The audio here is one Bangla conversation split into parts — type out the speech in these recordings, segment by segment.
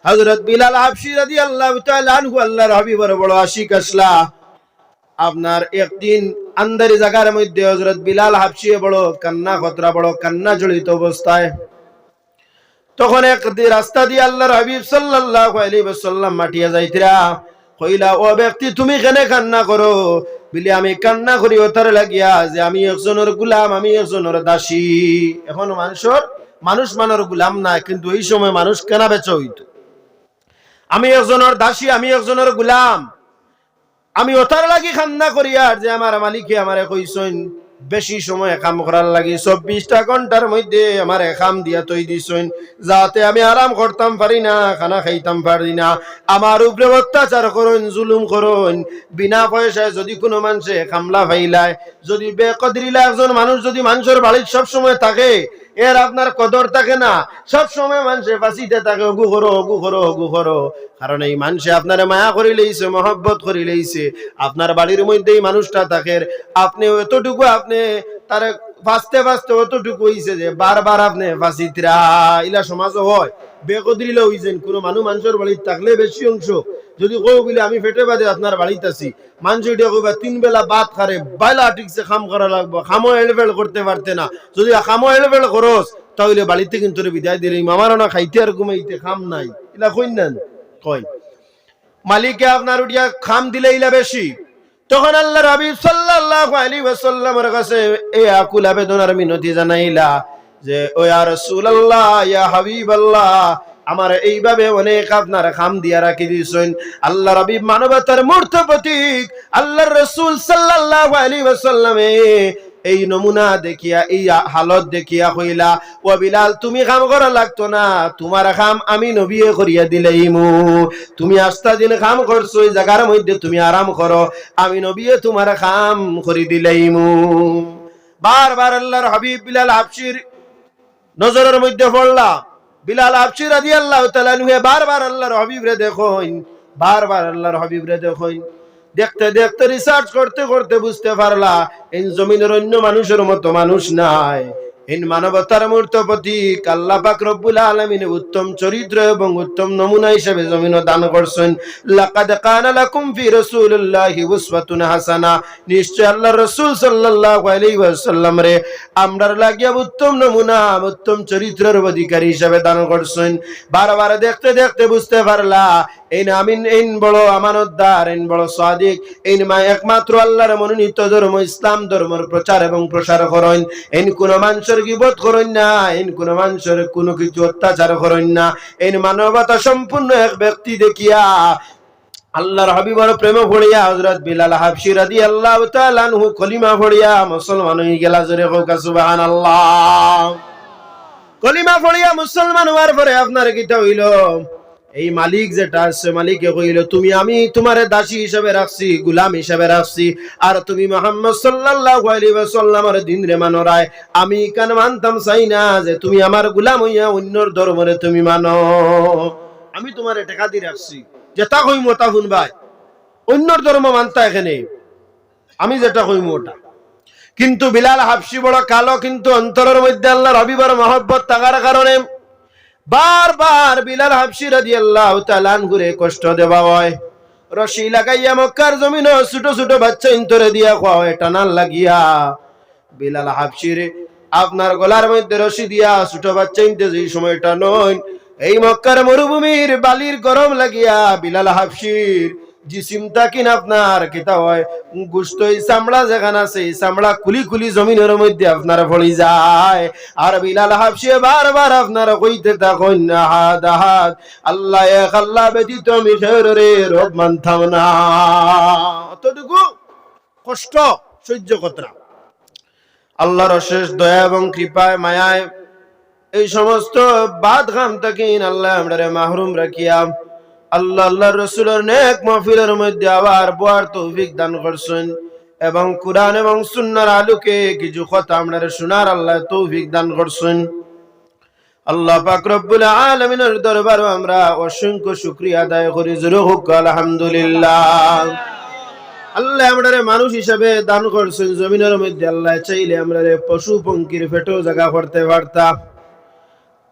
হযরত বিলাল হাবশী রাদিয়াল্লাহু তাআলা আনহু আল্লাহর হাবিবের বড় আশিক আসলা। আপনার একদিন আন্দারি জায়গার মধ্যে হযরত বিলাল হাবশী বড় কান্না জড়িত অবস্থায়, তখন এক রাস্তা দিয়ে আল্লাহর হাবিব সাল্লাল্লাহু আলাইহি ওয়াসাল্লাম মাটিয়া যাইতরা, কইলা ও ব্যক্তি তুমি কেন কান্না করো? বলি আমি কান্না করি ওতার লাগিয়া যে আমি একজনের গোলাম, আমি একজনের দাসী। এখন মানুষ মানের গোলাম না, কিন্তু এই সময় মানুষ কেনা বেচা হইতো। আমি একজনের দাসী, আমি একজনের গোলাম, আমি ওতার লাগি কান্না করি আর যে আমার মালিকে আমারে কইছেন বেশি সময় কাম করার লাগি 24টা ঘন্টার মধ্যে আমার কাম দিয়া তৈ দিছেন, যাতে আমি আরাম করতাম পারি না, খানা খাইতাম পারি না, আমার উপরে অত্যাচার করুন, জুলুম করুন। বিনা পয়সায় যদি কোনো মানুষে কামলা ফাইলায়, যদি বেকদরিলা একজন মানুষ যদি মানুষের বাড়ির সব সময় থাকে, এর আপনার কদর থাকে না, সব সময় মানুষে ফাঁসিতে থাকে, অগু করো অগু করো অগু করো। কারণ এই মানুষে আপনার মায়া করে লইছে, মহব্বত করে লইছে, আপনার বাড়ির মধ্যেই মানুষটা থাকে, আপনি এতটুকু আপনি তার বাঁচতে বাঁচতে অতটুকু হইছে যে বারবার আপনি ফাঁসিতরা। ইলা সমাজও হয়, বেকদরিলা হইছেন কোনো মানুষের বাড়িতে থাকলে বেশি অংশ যদি কই বলে আমি ফেটে বাদে আপনার বাড়িতে আছি, মানুষ এটা কইবা 3 বেলা ভাত খারে বাইলা ঠিকছে খাম করা লাগবো, খামো এলবেল করতে পারতে না। যদি খামো এলবেল করস তাহলে বাড়িতে কিন্তু বিদায় দিলে মামারও না খাইতে আর ঘুমাইতে খাম নাই, ইলা কই না কয় মালিকে আপনার উঠিয়া খাম দিলে ইলা বেশি। তখন আল্লাহর হাবিব সাল্লাল্লাহু আলাইহি ওয়াসাল্লামের কাছে এই আকুল আবেদনের মিনতি জানাইলা যে ও ইয়া রাসূলুল্লাহ, ইয়া হাবিবাল্লাহ, আমার এইভাবে অনেক আপনার খাম দিয়া রাখি দিয়েছেন। আল্লাহর হাবিব মানবতার মূর্ত প্রতীক আল্লাহর রাসূল সাল্লাল্লাহু আলাইহি ওয়াসাল্লামে এই নমুনা দেখিয়া, এই হালত দেখিয়া কইলা ও বিলাল তুমি কাম করা লাগতো না, তোমার কাম আমি নবী করিয়া দিলাইমু। তুমি আস্তা দিন কাম করছো, এই জায়গার মধ্যে তুমি আরাম করো, আমি নবী তোমার কাম করি দিলাইমু। বারবার আল্লাহর হাবিব বিলাল হাবশীর নজরের মধ্যে পড়লা। বিলাল হাবশী রাদিয়াল্লাহু তাআলা আনহু বারবার আল্লাহর হাবিবরে দেখেন, বারবার আল্লাহর হাবিবরে দেখেন। দেখতে দেখতে রিসার্চ করতে করতে বুঝতে পারলা এই জমিনের অন্য মানুষের মতো মানুষ নাই, এই মানবতার মূর্ত প্রতীক আল্লাহ পাক রব্বুল আলামিন উত্তম চরিত্র এবং উত্তম নমুনা হিসেবে জমিনে দান করছেন। লাকাদ কানা লাকুম ফি রাসূলিল্লাহি উসওয়াতুন হাসানা, নিশ্চয় আল্লাহর রাসূল সাল্লাল্লাহু আলাইহি ওয়াসাল্লাম রে আমরার লাগিয়া উত্তম নমুনা, উত্তম চরিত্রের অধিকারী হিসেবে দান করছেন। বারবার দেখতে দেখতে বুঝতে পারলা এই আমিন, এই বড় আমানতদার, এই বড় সাদিক, এই মা একমাত্র আল্লাহর মনোনীত ধর্ম ইসলাম ধর্মের প্রচার এবং প্রসার করেন। এই কোন মানুষের গীবত করেন না, এই কোন মানুষের কোনো কিছু অত্যাচার করেন না। এই মানবতা সম্পূর্ণ এক ব্যক্তি দেখিয়া আল্লাহর হাবিবের প্রেমে পড়িয়া হযরত বিলাল হাবশী রাদিয়াল্লাহু তাআলা আনহু কলিমা পড়িয়া মুসলমান হয়ে গেল। জোরে হোক সুবহানাল্লাহ। কলিমা পড়িয়া মুসলমান হওয়ার পরে আপনার কিটা হইল? এই মালিক যেটা আছে, মালিকে কইল তুমি আমি তোমারে দাসী হিসেবে রাখছি, গোলাম হিসেবে রাখছি, আর তুমি মুহাম্মদ সাল্লাল্লাহু আলাইহি ওয়াসাল্লামের দ্বীন রে মানো রাই। আমি কেন মানতাম চাই না যে তুমি আমার গোলাম হইয়া অন্যর ধর্মরে তুমি মানো। আমি তোমারে টাকা দিয়ে রাখছি, যেটা কইমো তা শুনবাই, অন্যর ধর্ম মানতা এখানে, আমি যেটা কইমো ওটা। কিন্তু বিলাল হাবশী বড় কালো, কিন্তু অন্তরের মধ্যে আল্লাহর হাবিবের মহব্বত থাকার কারণে বারবার বিলাল হাবশী রাদিয়াল্লাহু তাআলা আনহুরে কষ্ট দেওয়া হয়। রশি লাগাইয়া মক্কার জমিনে ছোট ছোট বাচ্চা ইন্তরে দিয়া খাওয়া হয় টানার লাগিয়া। বিলাল হাবশীর আপনার গলার মধ্যে রশি দিয়া ছোট বাচ্চা ইনতে যে সময়টা নয়, এই মক্কার মরুভূমির বালির গরম লাগিয়া বিলাল হাবশীর জিসিমটা কিনা আপনার কিতা হয় গোশত, চামড়া যেখানে আছে চামড়া খুলি খুলি জমিনের মধ্যে আপনার পড়ে যায়। আর বিলাল হাবশী বারবার আপনার কইতে থাকেন আহাদ আহাদ, আল্লাহ এক, আল্লাহ ব্যতীত আমি রে রব মানতাম না। অতটুকু কষ্ট সহ্য করতাম। আল্লাহর অশেষ দয়া এবং কৃপায় মায়ায় এই সমস্ত বাদ খাম তাকিন আল্লাহ আমরারে মাহরুম রাখিয়া আল্লাহ আল্লাহর রাসূলের নেক মাহফিলের মধ্যে আবার বোয়ার তৌফিক দান করছেন, এবং কুরআন এবং সুন্নাহর আলোকে কিছু কথা আমরারে শোনার আল্লাহ তৌফিক দান করছেন। আল্লাহ পাক রব্বুল আলামিনের দরবারে আমরা অসংখ্য শুকরিয়া আদায় করি। জোরে হোক আলহামদুলিল্লাহ। আল্লাহ আমরারে মানুষ হিসেবে দান করছেন জমিনের মধ্যে। আল্লাহ চাইলে আমরারে পশু পঙ্কির পেটেও জায়গা করতে পারতাম,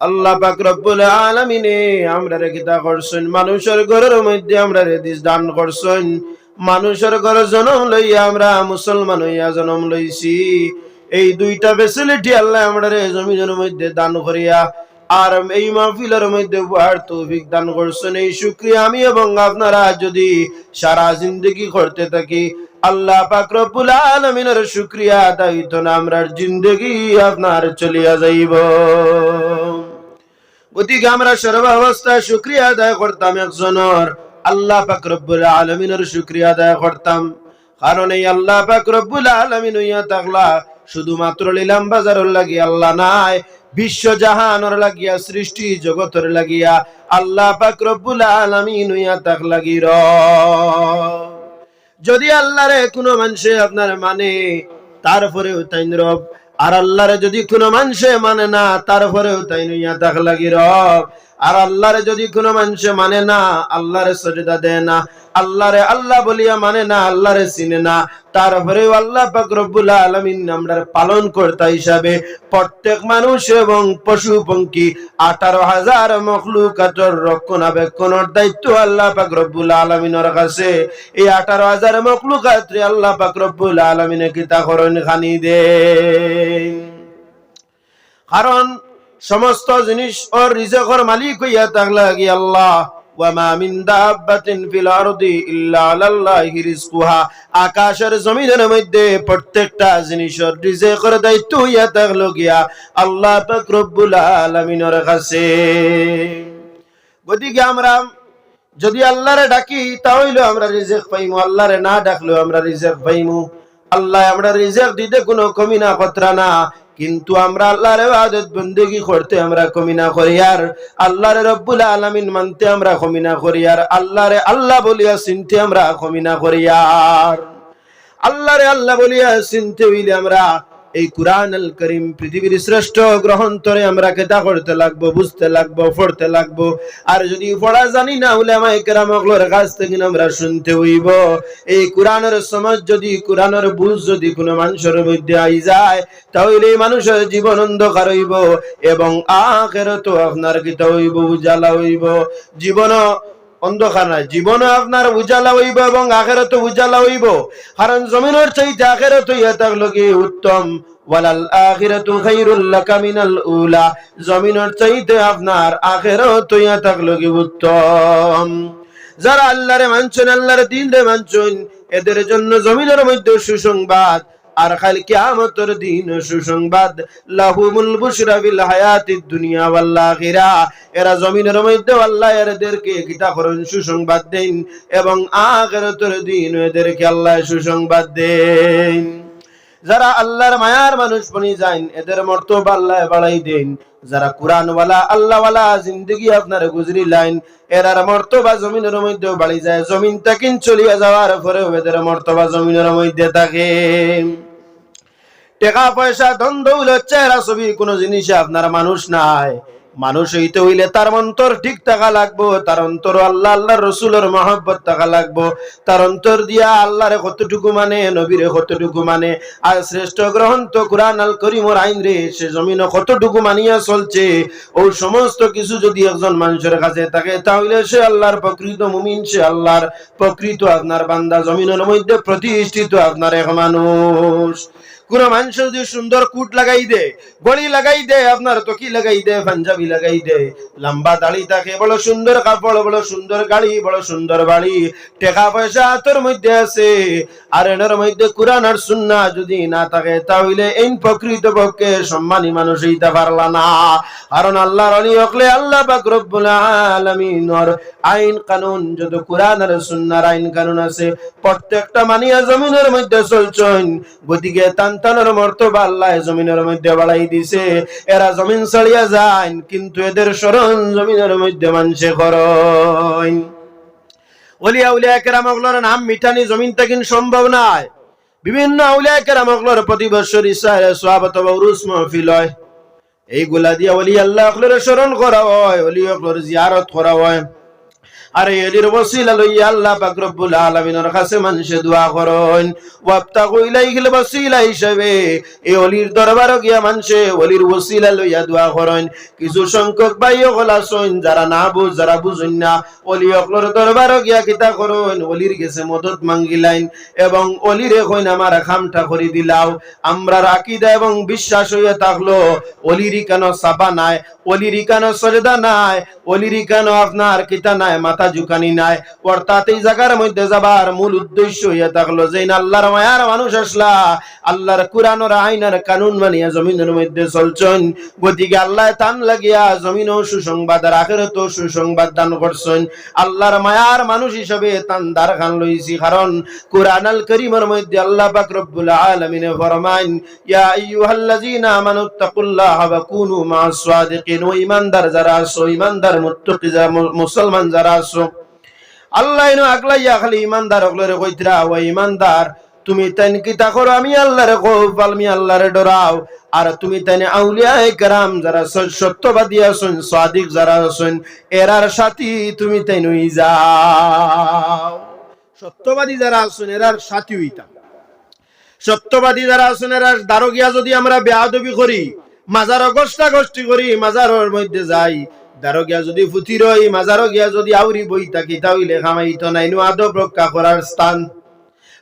আল্লাহ পাক রব্বুল আলামিনে আমরা রে কিতা করছেন, মানুষের ঘরের মধ্যে আমরা রে দিস দান করছেন। মানুষের ঘরে জন্ম লইয়া আমরা মুসলমান হইয়া জন্ম লইছি। এই দুইটা ফ্যাসিলিটি আল্লাহ আমরা রে জমিনের মধ্যে দান করিয়া আর এই মাহফিলের মধ্যে বহার তৌফিক দান করছেন। এই শুকরিয়া আমি এবং আপনারা যদি সারা জিন্দগি করতে থাকি, আল্লাহ পাক রব্বুল আলামিনের শুকরিয়া আদায় হইতো না, আমরার জিন্দগি আপনার চলিয়া যাইব। গতিকে আমরা সর্বাবস্থায় শুকরিয়া আদায় করতাম একজনের, আল্লাহ পাক রব্বুল আলামিনের শুকরিয়া আদায় করতাম। কারণ এই আল্লাহ পাক রব্বুল আলামিন হইয়া থাকলা শুধুমাত্র লিলাম বাজারের লাগি আল্লাহ নাই, বিশ্ব জাহানের লাগিয়া, সৃষ্টি জগতের লাগিয়া আল্লাহ পাক রব্বুল আলামিন হইয়া থাক লাগি র। যদি আল্লাহরে কোনো মানুষে আপনার মানে, তারপরেও তাই রব, আর আল্লাহরে যদি কোনো মানুষে মানে না, তারপরেও তাই নইয়া থাক লাগি রব। আর আল্লাহরে যদি কোনো মানুষে মানে না, আল্লাহরে সজদা দেয় না, আল্লাহরে আল্লাহ বলিয়া মানে না, আল্লাহরে চিনে না, তারপরেও আল্লাহ পাক রব্বুল আলামিন আমরা পালন কর্তা হিসাবে প্রত্যেক মানুষ এবং পশু পঙ্খী 18,000 মখলুকাতের রক্ষণাবেক্ষণের দায়িত্ব আল্লাহ পাক রব্বুল আলামিনের কাছে। এই 18,000 মখলুকাত রে আল্লাহ পাক রব্বুল আলামিনে কিতা করেন খানি দে। কারণ সমস্ত জিনিস ওর রিজকের মালিক হইয়া থাকলা কি আল্লাহ। ওয়ামা মিন দাব্বাতিন ফিল আরদি ইল্লা আলাল্লাহি রিজকুহা, আকাশের জমিনের মধ্যে প্রত্যেকটা জিনিসের রিজকের দায়িত্ব হইয়া থাকলো গিয়া আল্লাহ পাক রব্বুল আলামিনের কাছে। গতিকে আমরা যদি আল্লাহরে ডাকি তাহলে আমরা রিজক পাইমু, আল্লাহরে না ডাকলেও আমরা রিজক পাইমু। আল্লাহ আমরা রিজক দিতে কোনো কমি না কতরা না, কিন্তু আমরা আল্লাহর ইবাদত বندگی করতে আমরা কমি না করি, আর আল্লাহর রব্বুল আলামিন মানতে আমরা কমি না করি, আর আল্লাহরে আল্লাহ বলিয়া চিনতে আমরা কমি না করি। আর আল্লাহরে আল্লাহ বলিয়া চিনতে হইলে আমরা এই কুরআন আল করিম পৃথিবীর শ্রেষ্ঠ গ্রন্থরে আমরা কেতা করতে লাগবো, বুঝতে লাগবো, পড়তে লাগবো। আর যদি পড়া জানি না, উলামায়ে কেরামগুলোর কাছ থেকে আমরা শুনতে হইব। এই কুরআনের সমাজ যদি, কুরআনের বুঝ যদি কোনো মানুষের মধ্যে আই যায়, তাহলে এই মানুষের জীবন অন্ধকার হইব এবং আখিরাত আপনার কিতা হইব, উজালা হইব। জীবন অন্ধকার নাই, জীবন আপনার উজালা হইব এবং আখিরাত উজালা হইব। কারণ জমিনের চাইতে আখিরাত হইয়া থাকলো কি উত্তম। ওয়ালাল আখিরাতু খায়রুল লাকা মিনাল উলা, জমিনের চাইতে আপনার আখিরাত হইয়া থাকলো কি উত্তম। যারা আল্লাহরে মানছেন, আল্লাহর দ্বীন রে মানছেন, এদের জন্য জমিনের মধ্যে সুসংবাদ, আর কাল কিয়ামতের দিন সুসংবাদ। লাহুমুল বুশরা ফিল হায়াতিদ দুনিয়া ওয়াল আখিরা, এরা জমিনের মধ্যে আল্লাহ এদেরকে কিতা করেন, সুসংবাদ দেন, এবং আখিরাতের দিন এদেরকে আল্লাহ সুসংবাদ দেন। যারা আল্লাহর মায়ার মানুষ বনি যান, এদের মর্তবা আল্লাহ বাড়াই দেন। যারা কুরআন ওয়ালা আল্লাহ ওয়ালা জিন্দেগি আপনার গুজরি লাইন, এরার মর্তবা জমিনের মধ্যে বাড়ি যায়। জমিন থেকে চলিয়া যাওয়ার পরেও এদের মর্তবা জমিনের মধ্যে থাকে। টাকা পয়সা ধন দৌলত চেহারা ছবি কোন জিনিসে আপনার মানুষ নাই। মানুষ হইতে হইলে তার অন্তর ঠিক থাকা লাগবো, তার অন্তর আল্লাহ আল্লাহর রাসূলের মহব্বত থাকা লাগবো, তার অন্তর দিয়া আল্লাহরে কতটুকু মানে, নবীরে কতটুকু মানে, আর শ্রেষ্ঠ গ্রন্থ কুরআন আল করিমের আইন রে সে জমিনে কতটুকু মানিয়া চলছে, ও সমস্ত কিছু যদি একজন মানুষের কাছে থাকে, তাহলে সে আল্লাহর প্রকৃত মুমিন, সে আল্লাহর প্রকৃত আপনার বান্দা, জমিনের মধ্যে প্রতিষ্ঠিত আপনার এক মানুষ। কোন মানুষ যদি সুন্দর কুট লাগাই দে, গড়ি লাগাই দে, আপনার টকি লাগাই দে, পাঞ্জাবি লাগাই দে, লম্বা দাড়ি থাকে, বড় সুন্দর কাপড়, বড় সুন্দর গাড়ি, বড় সুন্দর বাড়ি, টাকা পয়সা হাতের মধ্যে আছে, আর এর মধ্যে কুরআন আর সুন্নাহ যদি না থাকে, তাহলে এই প্রকৃত পক্ষে সম্মানী মানুষ হইতে পারলা না। কারণ আল্লাহর ওলি হলে আল্লাহ পাক রব্বুল আলামিনের আইন কানুন, যত কুরআন আর সুন্নাহর আইন কানুন আছে, প্রত্যেকটা মানিয়া জমিনের মধ্যে চলছেন। গতিকে তানতানের মর্তবা আল্লাহ জমিনের মধ্যে বাড়াই দিছে। এরা জমিন ছাড়িয়া যায়, কিন্তু এদের স্মরণ জমিনের মধ্যে মানুষে করেন। ওলিয়া উলিয়া কেরামগুলোর নাম মিটানি জমিন থেকে সম্ভব নয়। বিভিন্ন আউলিয়া কেরামগুলোর প্রতি বছর ইসরায়েল সোয়াবত বা উরুস মাহফিল হয়। এইগুলা দিয়া ওলি আল্লাহর স্মরণ করা হয়, ওলিগুলোর জিয়ারত করা হয়। আর এলির ওসিলা লইয়া আল্লাহ পাক রব্বুল আলামিনের কাছে মানুষে দোয়া করেন ওয়াবতাগু ইলাইহিল ওসিলা হিসাবে এই অলির দরবারে গিয়া মানুষে অলির ওসিলা লইয়া দোয়া করেন কিছু সংখ্যক ভাই ওগল আছেন যারা না বুঝ যারা বুঝুন না অলি অকলর দরবারে গিয়া কিতা করেন অলির কাছে মদত মাঙ্গিলাইন এবং অলিরে কইন আমার খামটা করে দিলাও আমরা আকীদা এবং বিশ্বাস হইয়া থাকলো অলির কেন সাবা নাই অলির কেন সজদা নাই অলির কেন আপনার কিতা নাই মাথা ঝুকানি নাই অর্থাৎ এই জায়গার মধ্যে যাবার মূল উদ্দেশ্য হইয়া থাকলো যে আল্লাহর মায়ার মানুষ আসলা আল্লাহর কুরআনের আইনের কানুন মানিয়া জমিনের মধ্যে চলছেন গতিকে আল্লাহ টান লাগিয়া জমিনও সুসংবাদ আর আখিরাতেও সুসংবাদ দান করছেন আল্লাহর মায়ার মানুষ হিসেবে টান দারখান লইছি কারণ কুরআন আল কারীমের মধ্যে আল্লাহ পাক রব্বুল আলামিন ফরমান ইয়া আইয়ুহাল্লাযীনা আমানুত্তাকুল্লাহা ওয়া কুনু মা'আস সাদিকিন ও ঈমানদার যারা আছো ঈমানদার মুত্তাকি যারা মুসলমান যারা আছো আল্লাহ ইনো আগলাইয়া খালি ঈমানদার ওগুলোরে কইতরা ও ঈমানদার তুমি তাইন কিতা করো আমি আল্লাহরে কও আমি আল্লাহরে ডরাও আর তুমি তাইন আউলিয়ায়ে কেরাম যারা সত্যবাদী আছেন সাদিক যারা আছেন এরার সাথী তুমি তাইন হই যাও সত্যবাদী যারা আছেন এরার সাথী হইতা সত্যবাদী যারা আছেন এরার দারগিয়া যদি আমরা বেয়াদবি করি মাজার গোষ্ঠী করি মাজারের মধ্যে যাই দারগিয়া যদি ফুতি রই মাজারও গিয়া যদি আউরি বই থাকি তাহলে খামাইত নাইনু আদব রক্ষা করার স্থান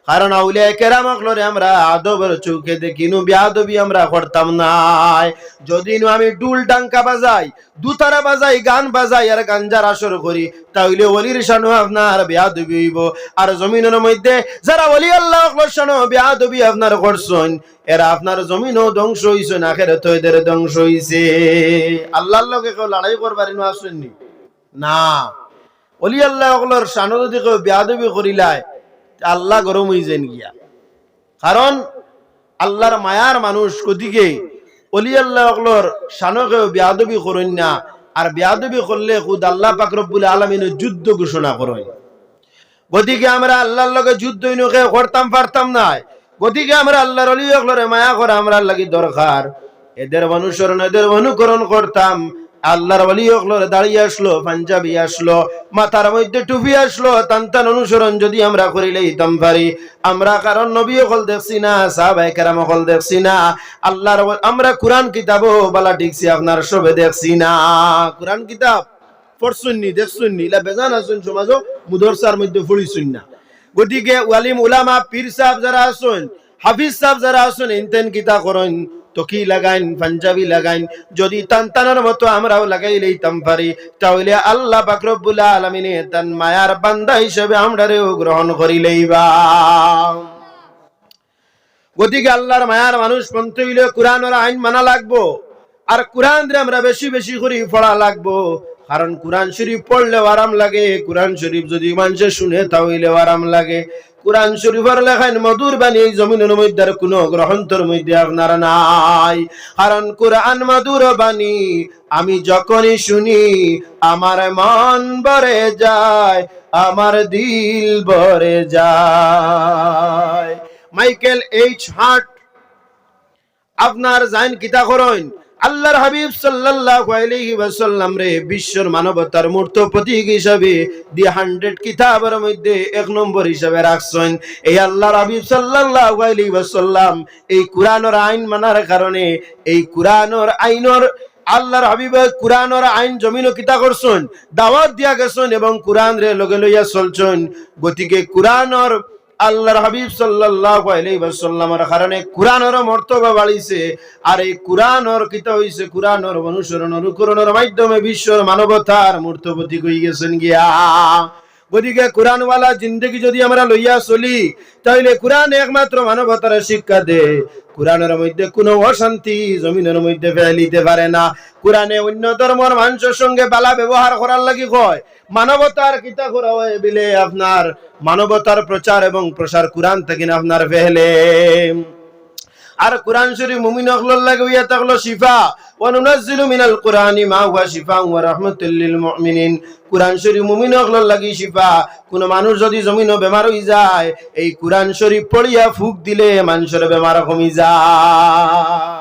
কারণ আউলিয়া কেরাম লরে আমরা আদবের চৌকে দেখিনু বেয়াদবি আমরা করতাম নাই যদি আমি ডুল ডাঙ্কা বাজাই দুতারা বাজাই গান বাজাই আর গাঞ্জার আসর করি তাহলে ওলির শানু আপনার বেয়াদবি হইব আর জমিনের মধ্যে যারা ওলি আল্লাহ শানু বেয়াদবি আপনার করছেন এরা আপনার জমিনও ধ্বংস হইছে না আখিরাতে এদের ধ্বংস হইছে আল্লাহর লগে কেউ লড়াই করবার নো আসেননি না ওলি আল্লাহ ওগুলোর শানু যদি কেউ বেয়াদবি করিলায় আল্লাহ গরম হইছেন গিয়া কারণ আল্লাহর মায়ার মানুষ কদিকে ওলি আল্লাহ ওগুলোর শানকেও বেয়াদবি করেন না আর বেয়াদবি করলে খুদ আল্লাহ পাক রব্বুল আলামিন যুদ্ধ ঘোষণা করেন গতিকে আমরা আল্লাহর লগে যুদ্ধ করতাম পারতাম না গতিকে আমরা আল্লাহর ওলি ওগুলোরে মায়া করা আমরা লাগি দরকার এদের অনুসরণ এদের অনুকরণ করতাম আল্লাহর ওলি ওগুলোরে দাঁড়িয়ে আসলো পাঞ্জাবি আসলো মাথার মধ্যে টুপি আসলো তান অনুসরণ যদি আমরা করিলে ইতাম পারি আমরা কারণ নবী ওগুলো দেখছি না সাহাবায়ে কেরাম ওগুলো দেখছি না আল্লাহর আমরা কুরআন কিতাবও বালা ঠিকছি আপনার সবে দেখছি না কুরআন কিতাব পড়ছুননি দেখছুননি লা বেজান আছেন সমাজও মুদরসার মধ্যে পড়িছুন না গতিকে ওয়ালিম উলামা পীর সাহেব যারা আছেন হাফিজ সাহেব যারা আছেন ইনতেন কিতা করেন তকি লাগাইন পাঞ্জাবি লাগাইন যদি তানতানোর মতো আমরাও লাগাই লইতাম পারি তাহলে আল্লাহ পাক রব্বুল আলামিন তান মায়ার বান্দা হিসেবে আমরাও গ্রহণ করি লইবা গতিকে আল্লাহর মায়ার মানুষ পন্থ হইলে কুরআনের আইন মানা লাগবো আর কুরআন রে আমরা বেশি বেশি করে পড়া লাগবো কারণ কুরআন শরীফ পড়লে আরাম লাগে কুরআন শরীফ যদি মানুষে শুনে তাহলে আরাম লাগে কুরআন শরীফের লেখায় মধুর বাণী এই জমিনের মধ্যে কোনো গ্রন্থের মধ্যে আপনার নাই কারণ কুরআন মধুর বাণী আমি যখনই শুনি আমার মন ভরে যায় আমার দিল ভরে যায় মাইকেল এইচ হার্ট আপনার জাইন কিতা করেন আল্লাহর হাবিব সাল্লাল্লাহু আলাইহি ওয়াসাল্লাম রে বিশ্বর মানবতার মূর্ত প্রতীক হিসাবে দি 100 কিতাবের মধ্যে এক নম্বর হিসাবে রাখছেন এই আল্লাহর হাবিব সাল্লাল্লাহু আলাইহি ওয়াসাল্লাম এই কুরআনের আইন মানার কারণে এই কুরআনের আইনের আল্লাহর হাবিব কুরআনের আইন জমিনও কিতা করছেন দাওয়াত দিয়া গেছেন এবং কুরআন রে লগে লইয়া চলছেন গতিকে কুরআনের আল্লাহর হাবিব সাল্লাল্লাহু আলাইহি ওয়াসাল্লামের কারণে কুরআনের মর্তবা বাড়িছে আর এই কুরআনের কিতা হইছে কুরআনের অনুসরণ অনুকরণের মাধ্যমে বিশ্বর মানবতার মূর্তপতি হয়ে গেছেন গিয়া গতিকে কুরআনওয়ালা জিন্দেগি যদি আমরা লইয়া চলি তাহলে কুরআন একমাত্র মানবতার শিক্ষা দেয় কুরআনের মধ্যে কোনো অশান্তি জমিনের মধ্যে ফেলিতে পারে না কুরআনে অন্য ধর্মের মানুষের সঙ্গে ভালো ব্যবহার করার লাগি কয় মানবতার কিতা করা হয় বলে আপনার মানবতার প্রচার এবং প্রসার কুরআন থেকে আপনার ফেলে আর কুরআন শরীফ মুমিন হকলর লাগে হইয়া থাকলো শিফা ওয়া নুনাজ্জিলু মিনাল কুরআনি মা হুয়া শিফাউন ওয়া রাহমাতুল লিল মুমিনিন কুরআন শরীফ মুমিন হকলর লাগি শিফা কোন মানুষ যদি জমিনও বেমার হই যায় এই কুরআন শরীফ পড়িয়া ফুক দিলে মানুষের বেমার কমি যায়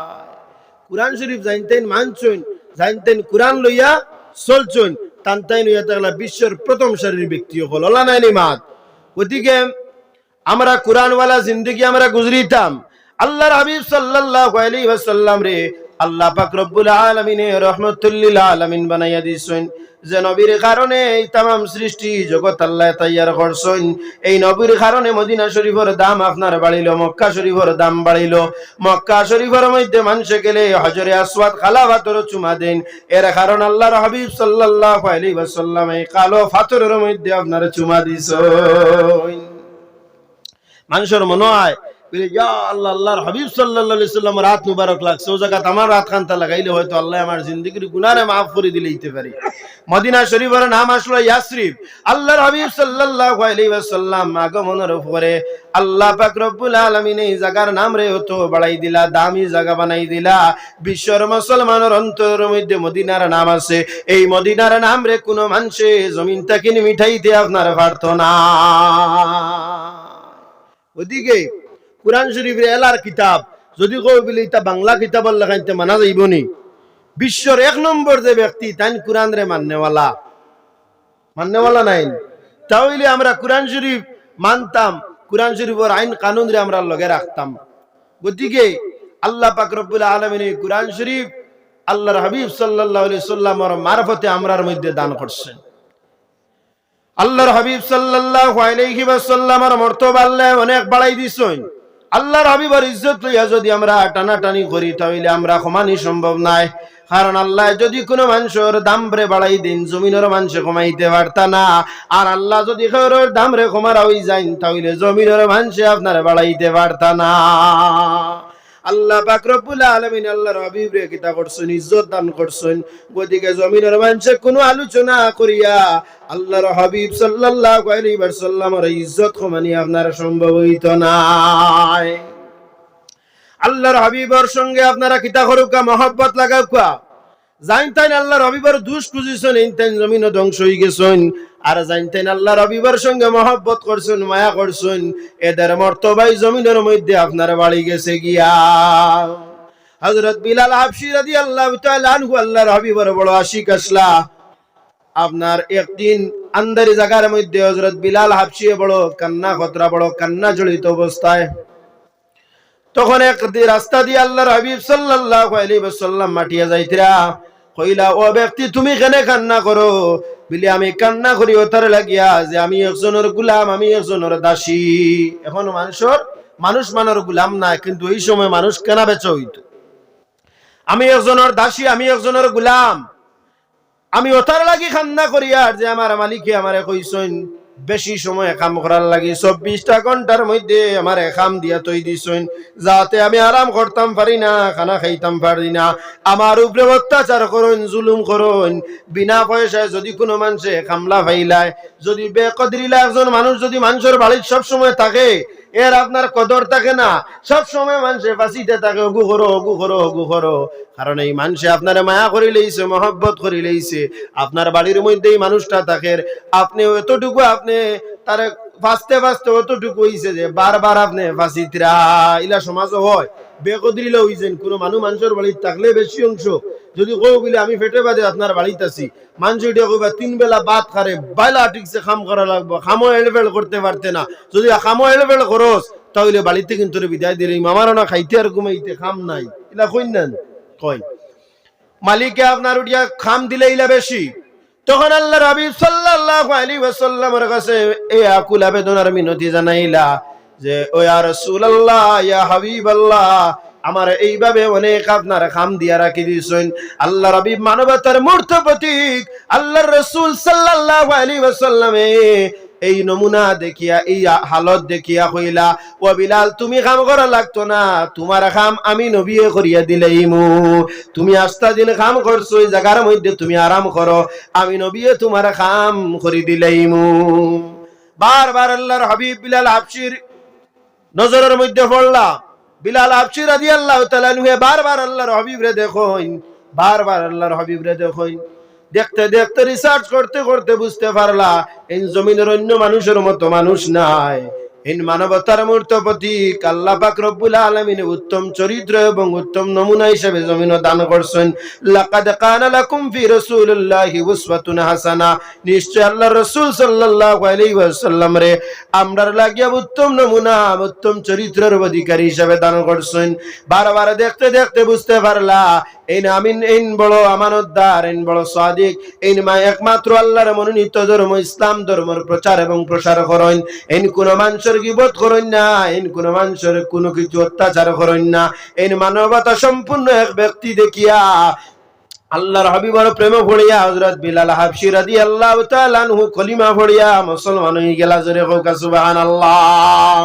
কুরআন শরীফ জানতেন মানছেন জানতেন কুরআন লইয়া চলছেন টানটাই নিয়ে থাকলে বিশ্বের প্রথম সারির ব্যক্তি হল আল্লাহ নাই মাত। ওদিকে আমরা কোরআনওয়ালা জিন্দগি আমরা গুজরিতাম। আল্লাহর হাবিব সাল্লাল্লাহু আলাইহি ওয়াসাল্লাম রে আল্লাহ পাক রব্বুল আলামিনের রহমাতুল লিল আলামিন বানাইয়া দিছেন। যে নবীর কারণে এই তামাম সৃষ্টি জগৎ আল্লাহ তৈয়ার করছেন। এই নবীর কারণে মদিনা শরীফের দাম আপনার বাড়িলো, মক্কা শরীফের দাম বাড়িলো। মক্কা শরীফের মধ্যে মানুষে গেলে হজরে আসওয়াদ কালা পাথর চুমা দেন। এর কারণ আল্লাহর হাবিব সাল্লাল্লাহু আলাইহি ওয়াসাল্লাম এই কালো পাথরের মধ্যে আপনার চুমা দিছেন। মানুষের মনে হয় আল্লাহ আল্লাহর হাবিব সাল্লাল্লাহু আলাইহি ওয়াসাল্লাম রাত মুবারক লাগছে, ও জায়গা আমার রাত খানটা লাগাইলে হয়তো আল্লাহ আমার জিন্দেগির গুনাহে মাফ করে দিতে পারে। মদিনা শরীফের নাম আসলো ইয়াসরিব। আল্লাহর হাবিব সাল্লাল্লাহু আলাইহি ওয়াসাল্লাম আগমনের পরে আল্লাহ পাক রব্বুল আলামিন এই জায়গার নাম রে হতো বাড়াই দিলা, দামি জায়গা বানাই দিলা। বিশ্বর মুসলমানের অন্তরের মধ্যে মদিনার নাম আছে। এই মদিনার নাম রে কোনো মানুষে জমিনটা কিনে মিঠাইতে আপনার পারতো না। ওদিকে কুরআন শরীফের এলার কিতাব যদি কই বলি তা বাংলা কিতাবের লেখাইতে মানা যাইবনি। বিশ্বের এক নম্বর যে ব্যক্তি তাই কুরআন রে মাননেওয়ালা নাই, তাহলে আমরা কুরআন শরীফ মানতাম, কুরআন শরীফের আইন কানুন রে আমরা লগে রাখতাম। গতিকে আল্লাহ পাক রব্বুল আলামিন এই কুরআন শরীফ আল্লাহর হাবিব সাল্লাল্লাহু আলাইহি সাল্লামের মারফতে আমরার মধ্যে দান করছেন। আল্লাহর হাবিব সাল্লাল্লাহু আলাইহি ওয়াসাল্লামের মর্তবা আল্লাহ অনেক বাড়াই দিছেন। আল্লাহর হাবিবের ইজ্জত লইয়া যদি আমরা টানাটানি করি তাহলে আমরা সমানই সম্ভব নাই। কারণ আল্লাহ যদি কোনো মানুষের দাম রে বাড়াই দিন জমিনের মানুষে কমাইতে পারতা না। আর আল্লাহ যদি কারোর দাম রে কমারা হই যান তাহলে জমিনের মানুষে আপনার বাড়াইতে পারতা না। আল্লাহ পাক রব্বুল আলামিন আল্লাহর হাবিব রে কিতা করছেন, ইজ্জত দান করছেন। গতিকে জমিনের মানুষে কোনো আলোচনা করিয়া আল্লাহর হাবিব সাল্লাল্লাহু আলাইহি ওয়াসাল্লামের ইজ্জত কমানি আপনার সম্ভব হইত না। আল্লাহর হাবিবের সঙ্গে আপনারা কিতা করুকা মহব্বত লাগাউকা। জানতেন আল্লাহর হাবিবের দুষ খুঁজিছেন এইতেন জমিন ধ্বংস হয়ে গেছেন। আর জানতেন আল্লাহর হাবিবের সঙ্গে মহব্বত করছেন, মায়া করছেন, এদের মর্তবাই জমিনের মধ্যে আপনার বাড়ি গেছে গিয়া। হযরত বিলাল হাবশী রাদিয়াল্লাহু তাআলা আনহু আল্লাহর হাবিবের বড় আশিক আসলা। আপনার একদিন আন্দারি জায়গার মধ্যে হযরত বিলাল হাবশী বড় কান্না জড়িত অবস্থায়, তখন এক রাস্তা দিয়ে আল্লাহর হাবিব সাল্লাল্লাহু আলাইহি ওয়াসাল্লাম মাটিয়া যাইতরা। কইলা, ও ব্যক্তি তুমি কেন কান্না করো? বলি আমি কান্না করি ওতার লাগিয়া যে আমি একজনের গোলাম, আমি একজনের দাসী। এখন মানুষ মানের গোলাম না, কিন্তু এই সময় মানুষ কেনা বেচা হইতো। আমি একজনের দাসী, আমি একজনের গোলাম। আমি ওতার লাগি কান্না করি আর যে আমার মালিকে আমারে কইছেন বেশি সময় কাম করার লাগি 24টা ঘন্টার মধ্যে আমার কাম দিয়া তৈ দিছেন, যাতে আমি আরাম করতাম পারি না, খানা খাইতাম পারি না। আমার উপরে অত্যাচার করুন, জুলুম করুন। বিনা পয়সায় যদি কোনো মানুষে কামলা ফাইলায়, যদি বেকদরিলা একজন মানুষ যদি মানুষের বাড়ির সব সময় থাকে, এর আপনার কদর থাকে না। সব সময় মানুষে ফাঁসিতে থাকে, অগু করো। কারণ এই মানুষে আপনার মায়া করে লইছে, মহব্বত করে লইছে। আপনার বাড়ির মধ্যেই মানুষটা থাকে, আপনি এতটুকু আপনি তার ফাঁসতে অতটুকু হইছে যে বারবার আপনি ফাঁসিতরা। ইলা সমাজও হয়, বেকদরিলা হইছেন। কোনো মানুষের বাড়িতে থাকলে বেশি অংশ যদি কই বলে আমি ফেটে বাদে আপনার বাড়িতে আছি, মানুষ এটা কইবা 3 বেলা ভাত খারে বাইলা ঠিকছে খাম করা লাগবো, খামো এলবেল করতে পারতে না। যদি খামো এলবেল করস তাহলে বাড়িতে কিন্তু বিদায় দিলে মামারও না খাইতে আর ঘুমাইতে খাম নাই। ইলা কই না কয় মালিকে আপনার উঠিয়া খাম দিলে ইলা বেশি। তখন আল্লাহর হাবিব সাল্লাল্লাহু আলাইহি ওয়াসাল্লামের কাছে এই আকুল আবেদনের মিনতি জানাইলা যে, ও ইয়া রাসূলুল্লাহ, ইয়া হাবিবাল্লাহ, আমার এইভাবে অনেক আপনার খাম দিয়া রাখি দিয়েছেন। আল্লাহর হাবিব মানবতার মূর্ত প্রতীক আল্লাহর রাসূল সাল্লাল্লাহু আলাইহি ওয়াসাল্লামে এই নমুনা দেখিয়া, এই হালত দেখিয়া কইলা, ও বিলাল, তুমি কাম করা লাগতো না, তোমার কাম আমি নবী করিয়া দিলাইমু। তুমি আস্তা দিন কাম করছো, এই জায়গার মধ্যে তুমি আরাম করো, আমি নবী তোমার কাম করি দিলাইমু। বারবার আল্লাহর হাবিব বিলাল হাবশীর নজরের মধ্যে পড়লা। বিলাল হাবশী রাদিয়াল্লাহু তাআলা আনহু বারবার আল্লাহর হাবিবরে দেখেন। দেখতে দেখতে রিসার্চ করতে করতে বুঝতে পারলা এই জমিনের অন্য মানুষের মতো মানুষ নাই। এই মানবতার মূর্ত প্রতীক আল্লাহ পাক রব্বুল আলামিন উত্তম চরিত্র এবং উত্তম নমুনা হিসেবে জমিন দান করছেন। লাকাদ কানা লাকুম ফি রাসূলিল্লাহি উসওয়াতুন হাসানা, নিশ্চয় আল্লাহর রাসূল সাল্লাল্লাহু আলাইহি ওয়াসাল্লাম রে আমরার লাগিয়া উত্তম নমুনা উত্তম চরিত্রের অধিকারী হিসেবে দান করছেন। বারবার দেখতে দেখতে বুঝতে পারলা এই আমিন এই বড় আমানতদার, এই বড় সাদিক, এই মা একমাত্র আল্লাহর মনোনীত ধর্ম ইসলাম ধর্মের প্রচার এবং প্রসার করেন। এই কোন মানুষের গীবত করেন না, এই কোন মানুষের কোনো কিছু অত্যাচার করেন না। এই মানবতা সম্পূর্ণ এক ব্যক্তি দেখিয়া আল্লাহর হাবিবের প্রেম পড়িয়া হযরত বিলাল হাবশী রাদিয়াল্লাহু তাআলা আনহু কলিমা পড়িয়া মুসলমান হয়ে গেল। জোরে হোক সুবহানাল্লাহ।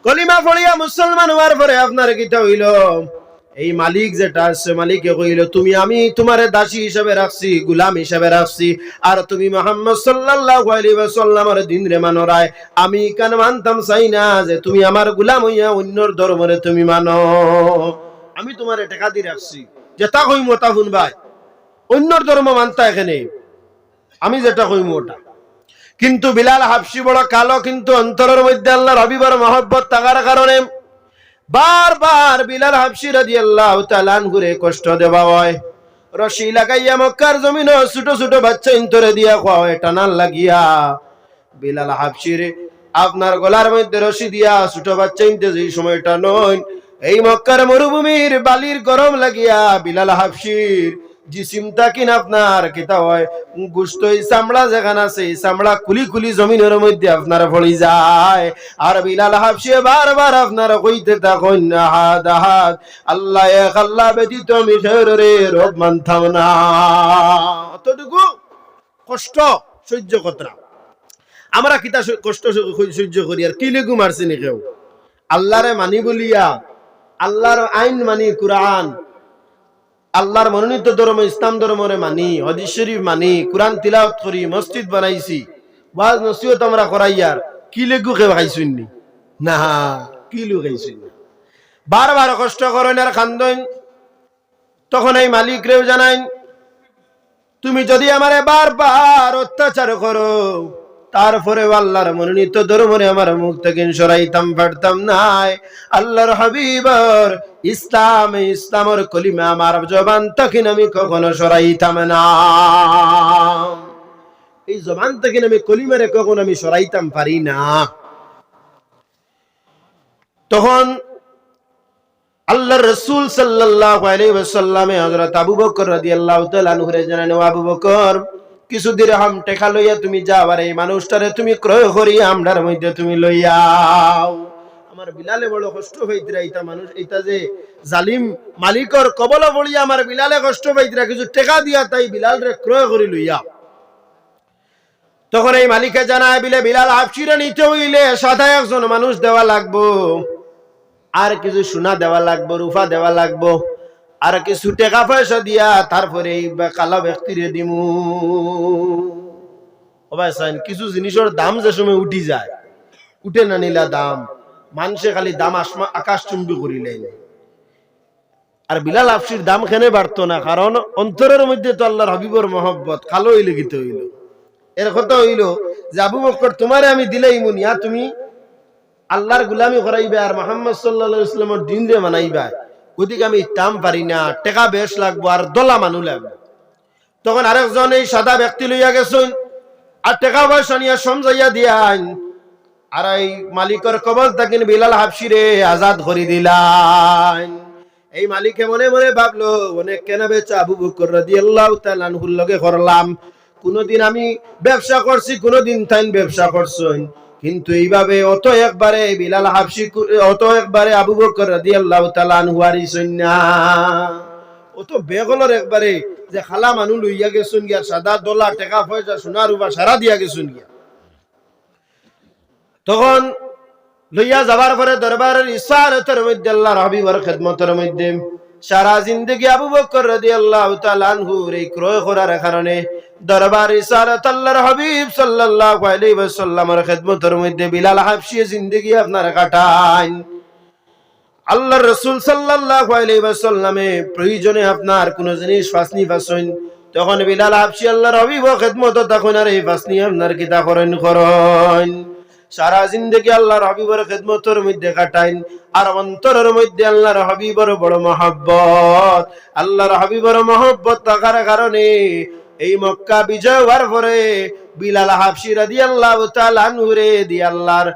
কলিমা পড়িয়া মুসলমান হওয়ার পরে আপনার কিটা হইল? এই মালিক যেটা আছে মালিকে কইল তুমি আমি তোমারে দাসী হিসেবে রাখছি, গোলাম হিসেবে রাখছি, আর তুমি মুহাম্মদ সাল্লাল্লাহু আলাইহি ওয়াসাল্লামের দিন রে মানো রায়। আমি কেন মানতাম চাই না যে তুমি আমার গোলাম হইয়া অন্যর ধর্মরে তুমি মানো। আমি তোমারে টাকা দিয়ে রাখছি, যেটা কইমো তা শুনবাই, অন্যর ধর্ম মানতা এখানে, আমি যেটা কইমো ওটা। কিন্তু বিলাল হাবশী বড় কালো, কিন্তু অন্তরের মধ্যে আল্লাহর হাবিবের মহব্বত থাকার কারণে বারবার বিলাল হাবশী রাদিয়াল্লাহু তাআলা আনহুরে কষ্ট দেওয়া হয়। রশি লাগাইয়া মক্কার জমিন ছোট ছোট বাচ্চা ইন্তরে দিয়া খাওয়া হয় টানার লাগিয়া। বিলাল হাবশীর আপনার গলার মধ্যে রশি দিয়া ছোট বাচ্চা ইনতে যে সময়টা নয়, এই মক্কার মরুভূমির বালির গরম লাগিয়া বিলাল হাবশীর জিসিমটা কিনা আপনার কিতা হয় গোশত চামড়া যেখানে আছে চামড়া কুলি কুলি জমিনের মধ্যে আপনার পড়ে যায়। আর বিলাল হাবশী বারবার আপনার কইতে থাকেন আহাদ আহাদ আল্লাহ এক, আল্লাহ ব্যতীত আমি রে রব মানতাম না। অতটুকু কষ্ট সহ্য কতরা আমরা কিতা কষ্ট সহ্য করি, আর কি লেগু মারছি নি কেউ? আল্লাহরে মানি বলিয়া, আল্লাহর আইন মানি, কুরআন আল্লাহর মনোনীত ধর্ম ইসলাম ধর্মরে মানি, হাদিস শরীফ মানি, কুরআন তিলাওয়াত করি, মসজিদ বানাইছি, ওয়াজ নসিহত আমরা করাইয়ার কি লেগু কেউ খাইছুননি না, কি লু খাইছুন। বারবার কষ্ট করেন আর কান্দন, তখন এই মালিক রেও জানাইন তুমি যদি আমারে বারবার অত্যাচার করো, তারপরে আল্লাহর মনোনীত ধর্মরে আমার মুখ থেকে সরাইতাম পারতাম নাই। আল্লাহর হাবিবর ইসলামের কলিমা আমার জবান থেকে আমি কখনো সরাইতাম না। এই জবান থেকে আমি কলিমারে কখনো আমি সরাইতাম পারি না। তখন আল্লাহর রাসূল সাল্লাল্লাহু আলাইহি ওয়াসাল্লামে হযরত আবু বকর রাদিয়াল্লাহু তাআলা আনহুরে জানান, ও আবু বকর, কিছু দিরহাম টাকা লইয়া তুমি যাও, আর এই মানুষটারে তুমি ক্রয় করিয়া আমরার মধ্যে তুমি লইয়াও। আমার বিলালে বড় কষ্ট হইতরা, এইটা মানুষ এইটা যে জালিম মালিকর কবলে পড়িয়া আমার বিলালে কষ্ট পাইতরা, কিছু টাকা দিয়া তাই বিলাল রে ক্রয় করি লইয়া। তখন এই মালিকে জানায় বিলে বিলাল হাবশীরে নিতে হইলে সাদা একজন মানুষ দেওয়া লাগবো, আর কিছু সোনা দেওয়া লাগবো, রূপা দেওয়া লাগবো, আর কিছু টাকা পয়সা দিয়া তারপরে এই কালো ব্যক্তিরে দিমু। কিছু জিনিসের দাম যে সময় উঠি যায়, উঠে না নিলা দাম, মানুষে খালি দাম আকাশ চুম্বি করিলেন। আর বিলাল হাবশীর দাম কেনে বাড়তো না, কারণ অন্তরের মধ্যে তো আল্লাহর হাবিবর মহব্বত কালো হইলে গীত হইল। এর কথা হইল যে আবু বকর তোমারে আমি দিলেই মুনিয়া, তুমি আল্লাহর গুলামি করাইবে আর মুহাম্মদ সাল্লাল্লাহু আলাইহি ওয়াসাল্লামের দিন রে মানাইবা, ওদিকে আমি ইতাম পারি না, টাকা বেশ লাগবো আর দলা মানু লাগবে। তখন আরেকজন এই সাদা ব্যক্তি লইয়া গেছেন, আর টাকা পয়সা নিয়ে সমঝাইয়া দিয়ান, আর এই মালিকের কবল থাকেন বিলাল হাবশীরে আজাদ করে দিলান। এই মালিকে মনে মনে ভাবলো অনেক কেনা বেচা আবু বকর রাদিয়াল্লাহু তাআলা আনহুর লগে করলাম, কোনদিন আমি ব্যবসা করছি, কোনদিন তাইন ব্যবসা করছেন, কিন্তু এইভাবে অত একবারে বিলাল হাবশী অত একবারে আবু বকর রাদিয়াল্লাহু তাআলা আনহু আরিছেন না। অত বেগলর একবারে যে খালা মানুষ লইয়া গেছেন গিয়া, সাদা দলা টাকা পয়সা সোনা রূপা সারা দিয়া গেছেন গিয়া। তখন লইয়া যাবার পরে দরবারের ইশারাতের মধ্যে আল্লাহর হাবিবের খিদমতের মধ্যে সারা জিন্দেগি আবু বকর রাদিয়াল্লাহু তাআলা আনহুর এই ক্রয় করার কারণে দরবার ইশারাত আল্লাহর হাবিব সাল্লাল্লাহু আলাইহি ওয়াসাল্লামের খিদমতের মধ্যে বিলাল হাবশী জিন্দেগি আপনার কাটান। আল্লাহর রাসূল সাল্লাল্লাহু আলাইহি ওয়াসাল্লামে প্রয়োজনে আপনার কোন জিনিস ফাসনি ফাসন, তখন বিলাল হাবশী আল্লাহর হাবিব খিদমত তখন আর এই ফাসনি আপনার কিতা করেন। সারা জিন্দেগি আল্লাহর হাবিবের খেদমতের মধ্যে কাটাইন, আর অন্তরের মধ্যে আল্লাহর হাবিবের বড় মহব্বত। আল্লাহর হাবিবের মহব্বত থাকার কারণে এই মক্কা বিজয় হওয়ার পরে বিলাল হাবশী রাদিয়াল্লাহু তাআলা আনহু রে দি আল্লাহর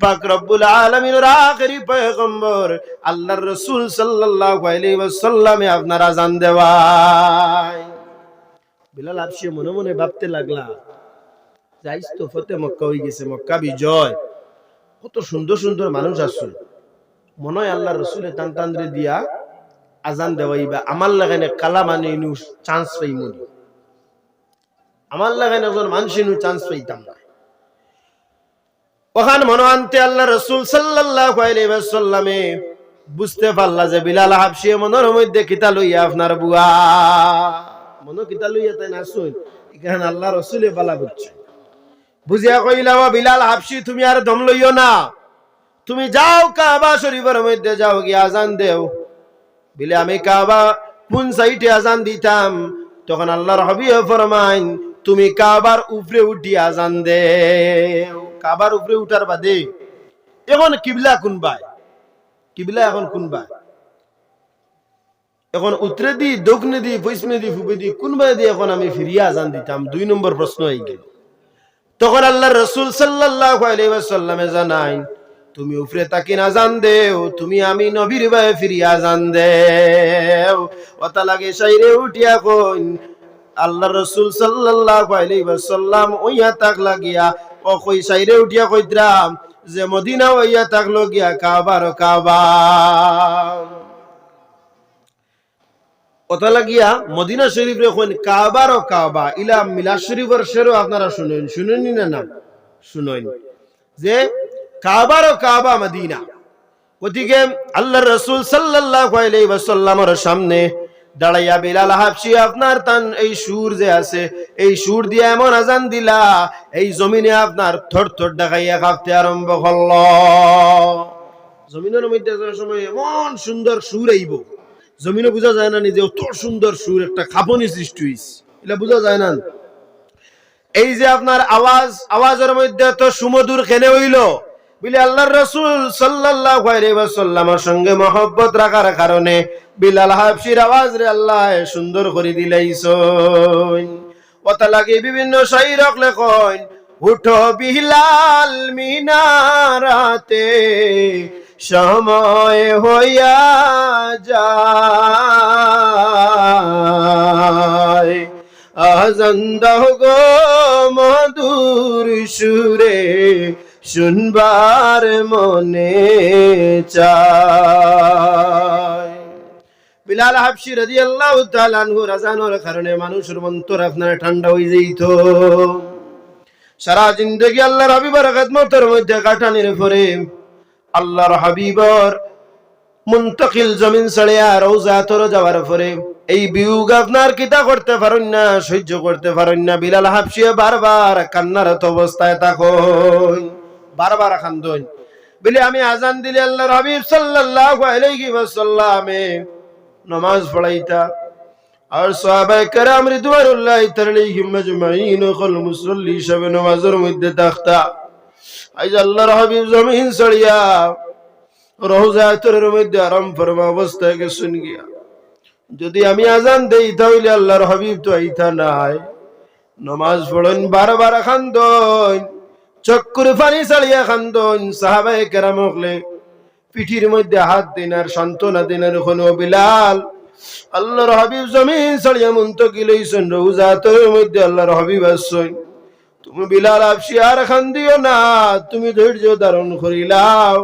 পাক রব্বুল আলামিনের আখেরি পয়গম্বর আল্লাহর রাসূল সাল্লাল্লাহু আলাইহি ওয়াসাল্লামে আপনার আযান দেওয়ায়। বিলাল হাবশী মনে মনে ভাবতে লাগলা, যাইস তো ফতে মক্কা হয়ে গেছে, মক্কা বিজয়, কত সুন্দর সুন্দর মানুষ আছে, মনে হয় আল্লাহর রাসূলের টান টান রে দিয়া আযান দেওয়াইবা, আমার লাগানে কালাম আনে ইনু চান্স পাইমনি, আমার লাগানে একজন মানুষ ইনু চান্স পাইতাম না। ওখান মনে আনতে আল্লাহ রাসূল সাল্লাল্লাহু আলাইহি ওয়াসাল্লামে বুঝতে পারলা যে বিলাল হাবশী মনের মধ্যে কিতা লইয়া আপনার বুয়া মনো কিতা লইয়া তাই না শুন, এখানে আল্লাহ রাসূলে বালা বুঝছে, বুঝিয়া কইলা, বিলাল হাবশী তুমি আর দম লইও না, তুমি যাও কাবা শরীফের মধ্যে যাও গিয়ে আযান দেও। বলে আমি কাবা কোন সাইডে আযান দিতাম, তখন আল্লাহর হাবিব ফরমাইন তুমি কাবার উপরে উঠি আযান দেও। কাবার উপরে উঠার বাদে এখন কিবলা কোনবাই, কিবলা এখন কোনবাই, এখন উত্তরে দি দক্ষিণে দি পশ্চিমে দি পূবে দি কোনবাই দি এখন আমি ফিরিয়া আযান দিতাম, 2 নম্বর প্রশ্ন হয়ে গেল। তখন আল্লাহর রাসূল সাল্লাল্লাহু আলাইহি ওয়াসাল্লামে জানাইন তুমি উপরে তাকিন আযান দেও, তুমি আমি নবীর ভাই ফিরিয়া আযান দেও। ওতা লাগে সাইরে উঠিয়া কইন আল্লাহর রাসূল সাল্লাল্লাহু আলাইহি ওয়াসাল্লাম ওইয়া তাক লাগিয়া ও কই সাইরে উঠিয়া কইতরাম যে মদিনা ওইয়া তাক লাগিয়া কাবার কাবা, ওতা লাগিয়া মদিনা শরীফ রে কইন কাবার কাবা, ইলা মিলাদ শরীফের শেরও আপনারা শুনেন, শুনেননি না? না শুনেন যে কাবার কাবা মদিনা। ওদিকে আল্লাহর রাসূল সাল্লাল্লাহু আলাইহি ওয়াসাল্লামের সামনে দাঁড়াইয়া বিলাল হাবশী আপনার তান এই সুর যে আছে এই সুর দিয়ে এমন আযান দিলা এই জমিনে আপনার থর থর ডাকাইয়া কাঁপতে আরম্ভ করল। জমিনের মধ্যে সময় এমন সুন্দর সুর আইব, জমিনে বোঝা যায় না যে অত সুন্দর সুর, একটা কাঁপনি সৃষ্টি হইছে, এটা বোঝা যায় না। এই যে আপনার আওয়াজ, আওয়াজের মধ্যে তো সুমধুর কেনে হইল বলে আল্লাহর রাসূল সাল্লাল্লাহু আলাইহি ওয়াসাল্লামের সঙ্গে মহব্বত রাখার কারণে বিলাল হাবশীর আওয়াজ রে আল্লাহ সুন্দর করে দিলাইছেন। ওতা লাগে বিভিন্ন শায়র লেখেন, উঠো বিলাল মিনারাতে সময় হইয়া যায়, আযান দাও গো মধুর সুরে শুনবার মনে চায়। বিলাল হাবশী রাদিয়াল্লাহু তাআলা আনহু আযানের কারণে মানুষের অন্তর আপনার ঠান্ডা হয়ে যাইত। সারা জিন্দেগি আল্লাহর হাবিবের খেদমতের মধ্যে কাটানোর পরে আল্লাহর হাবিবর মুনতাকিল জমিন ছাড়িয়া রওজাতর যাওয়ার পরে এই বিয়োগ আপনার কিতা করতে পারেন না, সহ্য করতে পারেন না। বিলাল হাবশী বারবার কান্নারত অবস্থায় থাকেন, বারবার কান্দন। বলে আমি আযান দিলে আল্লাহর হাবিব সাল্লাল্লাহু আলাইহি ওয়াসাল্লামে নামাজ পড়াইতা আর সাহাবায়ে কেরাম রিদওয়ানুল্লাহি আলাইহিম আজমাইন কল মুসল্লি সব নামাজের মধ্যে থাকতা। আজ আল্লাহর হাবিব জমিন ছাড়িয়া রওজাতুর মধ্যে আরাম ফরমা অবস্থায় গেছেন গিয়া। যদি আমি আযান দেই তাহলে আল্লাহর হাবিব তো আইতা নাই, নামাজ পড়েন, বারবার কান্দন, চক্ষুর পানি ছাড়িয়া কান্দন। সাহাবায়ে কেরাম হলে পিঠির মধ্যে হাত দিন আর সান্ত্বনা দিন, কোনো বিলাল আল্লাহর হাবিব জমিন ছাড়িয়া মুনতাকিল হইছেন, রওজাতুর মধ্যে আল্লাহর হাবিব আসছেন, তুমি বিলাল হাবশী আর কান্দিও না, তুমি ধৈর্য ধারণ করিলাও।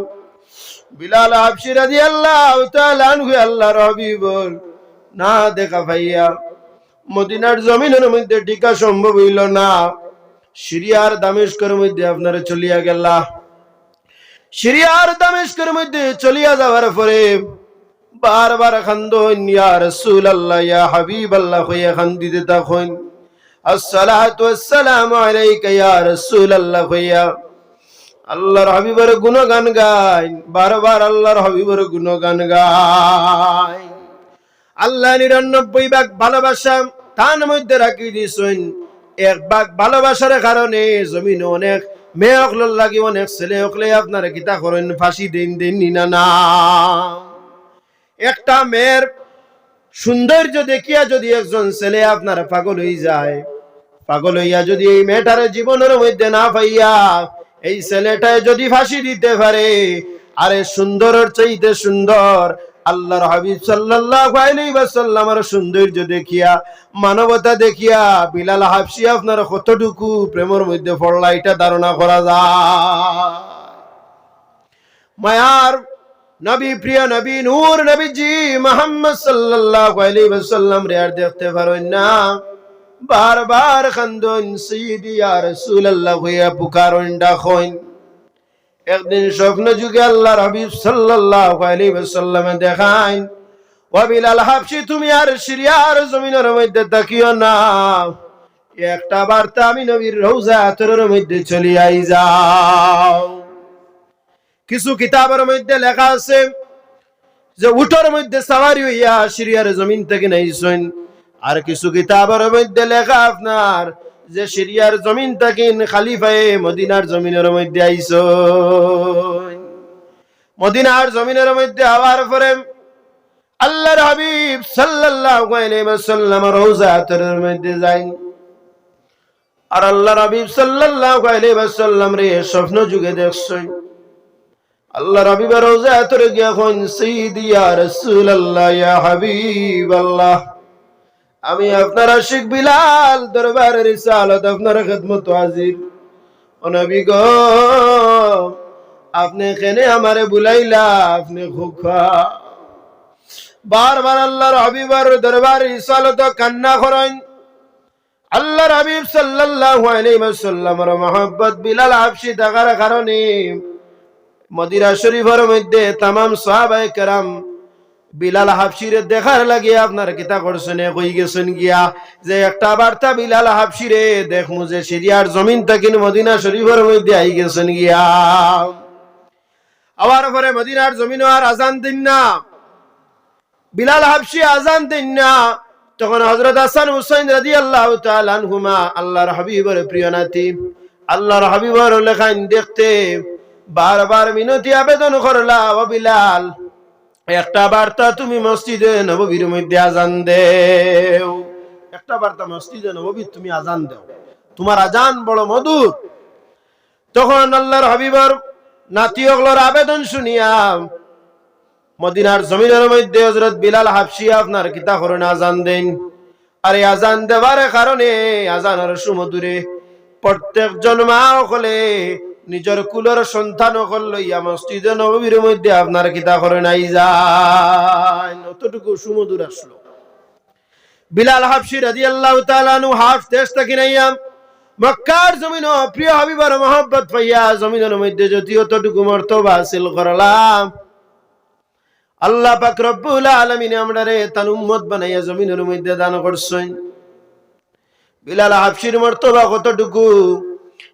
বিলাল হাবশী রাদিয়াল্লাহু তাআলা আনহু আল্লাহর হাবিবর না দেখা পাইয়া মদিনার জমিনের মধ্যে টিকা সম্ভব হইল না, সিরিয়ার দামেস্কের মধ্যে আপনারা চলিয়া গেলা। সিরিয়ার দামেস্কের মধ্যে চলিয়া যাওয়ার পরে বারবার খান্দন, ইয়া রাসূলুল্লাহ ইয়া হাবিবাল্লাহ হইয়া খান্দিতে তখন আসসালাতু ওয়াসসালামু আলাইকা ইয়া রাসূলুল্লাহ হইয়া আল্লাহর হাবিবের গুণগান গায়, বারবার আল্লাহর হাবিবের গুণগান গায়। আল্লাহ ৯৯ ভাগ ভালোবাসা তার মধ্যে রাখি দিয়েছেন, 1 ভাগ ভালোবাসার কারণে জমিনে অনেক মেয়ে অকল লাগি অনেক ছেলে অকলে আপনারা কিতা করেন ফাঁসি দেন দেন না না। একটা মেয়ের সৌন্দর্য দেখিয়া যদি একজন ছেলে আপনার পাগল হয়ে যায়, পাগল হইয়া যদি এই মেয়েটার জীবনের মধ্যে না পাইয়া এই ছেলেটায় যদি ফাঁসি দিতে পারে, আরে সুন্দরের চাইতে সুন্দর আল্লাহর হাবিব সাল্লাল্লাহু আলাইহি ওয়াসাল্লামের সৌন্দর্য দেখিয়া মানবতা দেখিয়া বিলাল হাবশী আপনার কতটুকু প্রেমের মধ্যে পড়লা এটা ধারণা করা যায়। মায়ার নবী, প্রিয় নবী, নূর নবীজি মুহাম্মদ সাল্লাল্লাহু আলাইহি ওয়াসাল্লাম রে আর দেখতে পারেন না, বারবার খান্দন সাইয়্যিদি ইয়া রাসূলুল্লাহ হইয়া পুকারেন ডাকেন। একদিন স্বপ্ন যুগে আল্লাহর হাবিব সাল্লাল্লাহু আলাইহি ওয়াসাল্লাম দেখান, ও বিলাল হাবশী তুমি আর সিরিয়ার জমিনের মধ্যে তাকিও না, একটা বার্তা আমি নবীর রওজা আতরের মধ্যে চলে আই যাও। কিছু কিতাবের মধ্যে লেখা আছে যে উটের মধ্যে সাওয়ারি হইয়া সিরিয়ার জমিন থেকে নাইছেন, আর কিছু কিতাবের মধ্যে লেখা আপনার যে সিরিয়ার জমিন থেকে খলিফায়ে মদিনার জমিনের মধ্যে আইছেন। মদিনার জমিনের মধ্যে আওয়ার পরে আল্লাহর হাবিব সাল্লাল্লাহু আলাইহি ওয়াসাল্লাম রওজা আতরের মধ্যে যান, আর আল্লাহর হাবিব সাল্লাল্লাহু আলাইহি ওয়াসাল্লাম রে স্বপ্ন যুগে দেখছেন। আল্লাহর হাবিবের রওজা আতরে গিয়া কইন, সাইয়্যিদি ইয়া রাসূলুল্লাহ ইয়া হাবিবাল্লাহ, আমি আপনার আশিক বিলাল দরবারে রিসালাত আপনার খিদমত হাজির। ও নবী গো, আপনি কেনে আমারে বুলাইলা, আপনি খুখা। বারবার আল্লাহর হাবিবের দরবারে রিসালাত কান্না করেন। আল্লাহর হাবিব সাল্লাল্লাহু আলাইহি ওয়াসাল্লামের মহব্বত বিলাল হাবশী থাকার কারণে মদিনা শরীফের মধ্যে तमाम সাহাবায়ে কেরাম বিলাল হাবশীরে দেখার লাগিয়ে আপনার কিতা করছেন, কই গেছেন গিয়া যে একটা বার্তা বিলাল হাবশীরে দেখমু যে সিরিয়ার জমিন থেকে মদিনা শরীফের মধ্যে আই গেছেন গিয়া। আবার পরে মদিনার জমিন আর আজান দিন না, বিলাল হাবশী আজান দিন না, তখন হযরত হাসান হুসাইন রাদিয়াল্লাহু তাআলা আনহুমা আল্লাহর হাবিবের প্রিয় নাতি আল্লাহর হাবিবের লেখাইন দেখতে বারবার মিনতি আবেদন করলা, ও বিলাল একটা বার্তা তুমি মসজিদে নববীর মধ্যে আজান দেও, একটা বার্তা মসজিদে নববীর তুমি আজান দাও, তোমার আজান বড় মধুর। তখন আল্লাহর হাবিবের নাতি ওগুলোর আবেদন শুনিয়া মদিনার জমিনের মধ্যে হযরত বিলাল হাবশী আপনার কিতা করেন আজান দেন। আর এই আজান দেওয়ার কারণে আজানের সুমধুরে প্রত্যেকজন মা হলে নিজের কুলের সন্তান হল লইয়া মসজিদে নববীর মধ্যে আপনার কিতা করেন আই যায়, অতটুকু সুমধুর আসলো। বিলাল হাবশী রাদিয়াল্লাহু তাআলা আনহু হাফ দেশ থেকে নাইয়া মক্কার জমিন প্রিয় হাবিবের মহব্বত পাইয়া জমিনের মধ্যে যদি অতটুকু মর্তবা হাসিল করলাম, আল্লাহ পাক রব্বুল আলামিন আমরারে তার উম্মত বানাইয়া জমিনের মধ্যে দান করছেন। বিলাল হাবশীর মর্তবা কতটুকু,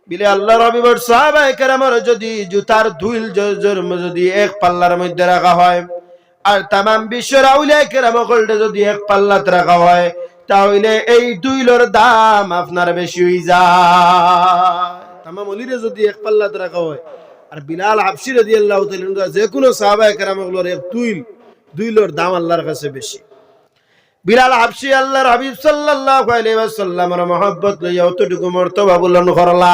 বিলে আল্লাহর হাবিবের সাহাবায়ে কেরামের যদি জুতার দুইল যদি এক পাল্লার মধ্যে রাখা হয়, আর तमाम বিশ্বের আউলিয়া কেরামকলটা যদি এক পাল্লাতে রাখা হয়, তাহলে এই দুইলের দাম আপনার বেশি হয়ে যায়। तमाम ওলিরে যদি এক পাল্লাতে রাখা হয়, আর বিলাল হাবশী রাদিয়াল্লাহু তাআলা যে কোনো সাহাবায়ে কেরামগুলোর এক দুইলের দাম আল্লাহর কাছে বেশি। বিলাল হাবশী আল্লাহর হাবিব সাল্লাল্লাহু আলাইহি ওয়াসাল্লামের মহব্বত লইয়া অতটুকু মর্তবা বুলন্দ করলা।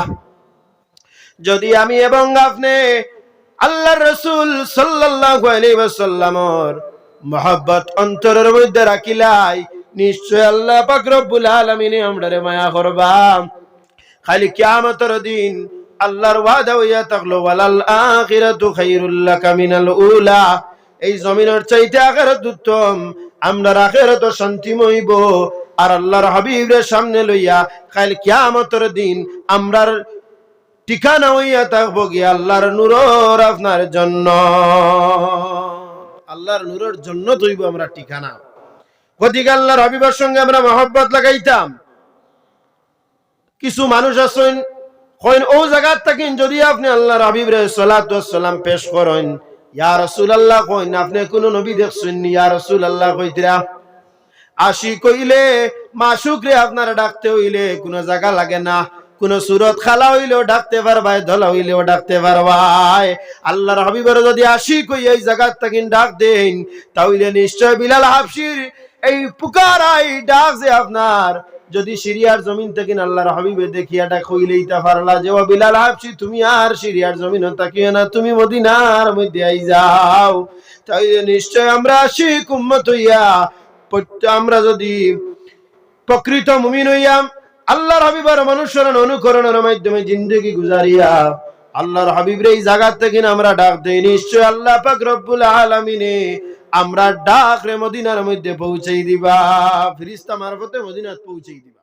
যদি আমি এবং আপনি আল্লাহর রাসূল সাল্লাল্লাহু আলাইহি ওয়াসাল্লামের মহব্বত অন্তরের মধ্যে রাখিলাই, নিশ্চয় আল্লাহ পাক রব্বুল আলামিন আমরারে মায়া করবা। খালি কিয়ামতের দিন আল্লাহর ওয়াদা হইয়া থাকলো, ওয়ালাল আখিরাতু খায়রুল লাকা মিনাল উলা, এই জমিনের চাইতে আখিরাত উত্তম, আমরার আখিরাত শান্তিময়ব। আর আল্লাহর হাবিবের সামনে লইয়া খালি কিয়ামতের দিন আমরার ঠিকানা হইয়া থাকবো গিয়া আল্লাহর নূরের আপনার জন্য, আল্লাহর নূরের জন্য তৈব আমরা ঠিকানা। গতিকে আল্লাহর হাবিবের সঙ্গে আমরা মহব্বত লাগাইতাম। কিছু মানুষ আছেন কইন ও জায়গাত থাকেন যদি আপনি আল্লাহর হাবিবের সালাতু ওয়াস সালাম পেশ করেন, ইয়া রাসূলুল্লাহ কইন আপনি কোন নবী দেখছেন নি? ইয়া রাসূলুল্লাহ কইতরা আশিক কইলে মাশুক রে আপনারা ডাকতে হইলে কোন জায়গা লাগে না, কোন সুরত খালা হইলেও ডাকতে পারবাই, ধলা হইলেও ডাকতে পারবাই। আল্লাহর হাবিবের যদি আশিক হইয়া এই জায়গার থেকে ডাক দেন, তাহলে নিশ্চয় বিলাল হাবশির এই পুকারাই ডাক যে আপনার যদি সিরিয়ার জমিন থেকে আল্লাহর হাবিবে দেখিয়া ডাক হইলেই তা পারলা যে ও বিলাল হাবশি তুমি আর সিরিয়ার জমিন তাকিও না, তুমি মদিনার মধ্যে আই যাও। তাইলে নিশ্চয় আমরা আশিক উম্মত হইয়া আমরা যদি প্রকৃত মুমিন হইয়া আল্লাহর হাবিবের অনুসরণ অনুকরণের মাধ্যমে জিন্দেগি গুজারিয়া আল্লাহর হাবিবের এই জায়গা থেকে আমরা ডাক দেই, নিশ্চয় আল্লাহ পাক রব্বুল আলামিনে আমরা ডাক রে মদিনার মধ্যে পৌঁছাই দিবা, ফেরেশতা মারফতে মদিনাত পৌঁছাই দিবা।